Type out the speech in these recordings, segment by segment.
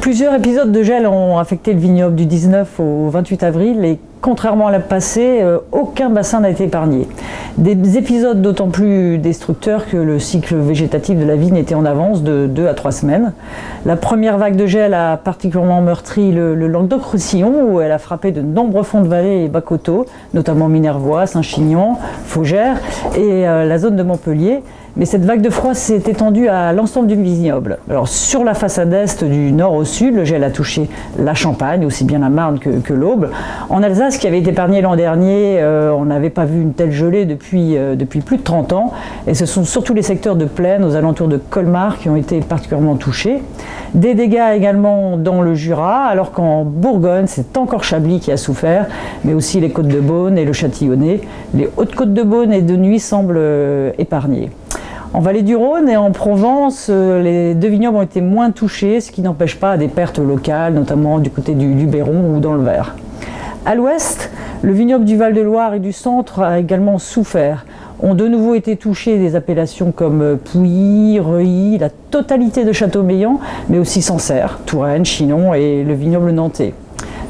Plusieurs épisodes de gel ont affecté le vignoble du 19 au 28 avril et contrairement à l'année passée, aucun bassin n'a été épargné. Des épisodes d'autant plus destructeurs que le cycle végétatif de la vigne était en avance de 2 à 3 semaines. La première vague de gel a particulièrement meurtri le Languedoc-Roussillon où elle a frappé de nombreux fonds de vallée et bas-coteaux, notamment Minervois, Saint-Chinian, Faugères et la zone de Montpellier. Mais cette vague de froid s'est étendue à l'ensemble du vignoble. Alors, sur la façade est, du nord au sud, le gel a touché la Champagne, aussi bien la Marne que l'Aube. En Alsace, qui avait été épargnée l'an dernier, on n'avait pas vu une telle gelée depuis plus de 30 ans. Et ce sont surtout les secteurs de plaine aux alentours de Colmar qui ont été particulièrement touchés. Des dégâts également dans le Jura, alors qu'en Bourgogne, c'est encore Chablis qui a souffert, mais aussi les Côtes de Beaune et le Châtillonnais. Les Hautes-Côtes de Beaune et de Nuits semblent épargnées. En vallée du Rhône et en Provence, les deux vignobles ont été moins touchés, ce qui n'empêche pas des pertes locales, notamment du côté du Luberon ou dans le Var. À l'ouest, le vignoble du Val-de-Loire et du Centre a également souffert. Ont de nouveau été touchés des appellations comme Pouilly, Reuilly, la totalité de Châteaumeillan, mais aussi Sancerre, Touraine, Chinon et le vignoble nantais.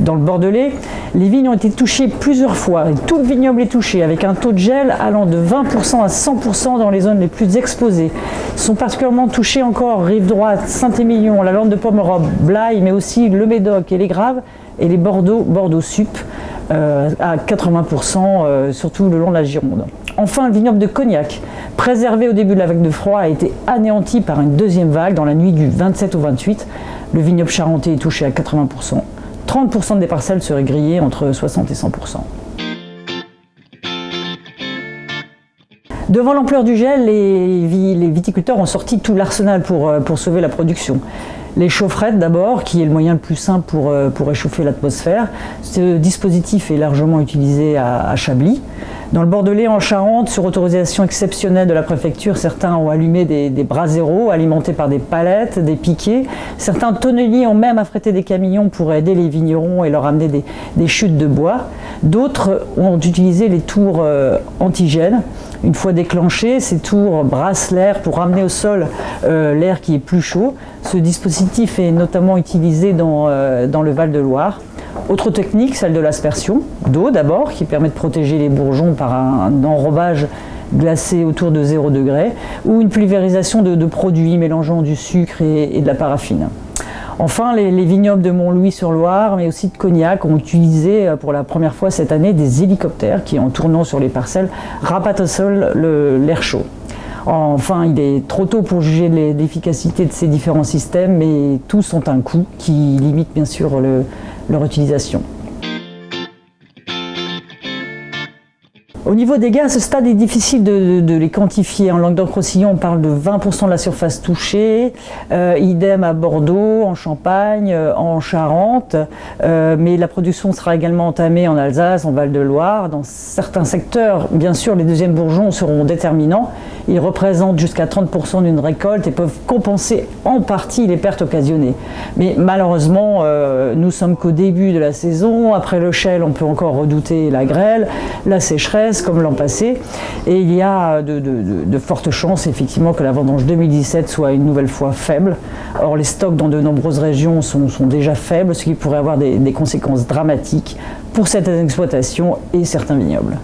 Dans le Bordelais, les vignes ont été touchées plusieurs fois et tout le vignoble est touché avec un taux de gel allant de 20% à 100% dans les zones les plus exposées. Sont particulièrement touchés encore Rive-Droite, Saint-Émilion, la Lande de Pomerode, Blaye, mais aussi le Médoc et les Graves et les Bordeaux-Sup à 80%, surtout le long de la Gironde. Enfin, le vignoble de Cognac, préservé au début de la vague de froid, a été anéanti par une deuxième vague dans la nuit du 27 au 28. Le vignoble charentais est touché à 80%. 30% des parcelles seraient grillées entre 60 et 100%. Devant l'ampleur du gel, les viticulteurs ont sorti tout l'arsenal pour sauver la production. Les chaufferettes d'abord, qui est le moyen le plus simple pour réchauffer l'atmosphère. Ce dispositif est largement utilisé à Chablis. Dans le Bordelais, en Charente, sur autorisation exceptionnelle de la préfecture, certains ont allumé des braseros alimentés par des palettes, des piquets. Certains tonneliers ont même affrété des camions pour aider les vignerons et leur amener des chutes de bois. D'autres ont utilisé les tours antigènes. Une fois déclenchés, ces tours brassent l'air pour ramener au sol l'air qui est plus chaud. Ce dispositif est notamment utilisé dans le Val-de-Loire. Autre technique, celle de l'aspersion d'eau d'abord, qui permet de protéger les bourgeons par un enrobage glacé autour de 0 degré, ou une pulvérisation de produits mélangeant du sucre et de la paraffine. Enfin, les vignobles de Montlouis-sur-Loire, mais aussi de Cognac, ont utilisé pour la première fois cette année des hélicoptères qui, en tournant sur les parcelles, rabattent au sol l'air chaud. Enfin, il est trop tôt pour juger de l'efficacité de ces différents systèmes, mais tous ont un coût qui limite bien sûr leur utilisation. Au niveau des gaz, à ce stade, il est difficile de les quantifier. En Languedoc-Roussillon, on parle de 20% de la surface touchée, idem à Bordeaux, en Champagne, en Charente, mais la production sera également entamée en Alsace, en Val-de-Loire. Dans certains secteurs, bien sûr, les deuxièmes bourgeons seront déterminants. Ils représentent jusqu'à 30% d'une récolte et peuvent compenser en partie les pertes occasionnées. Mais malheureusement, nous sommes qu'au début de la saison. Après le chêne, on peut encore redouter la grêle, la sécheresse, comme l'an passé, et il y a de fortes chances effectivement que la vendange 2017 soit une nouvelle fois faible. Or les stocks dans de nombreuses régions sont déjà faibles, ce qui pourrait avoir des conséquences dramatiques pour certaines exploitations et certains vignobles.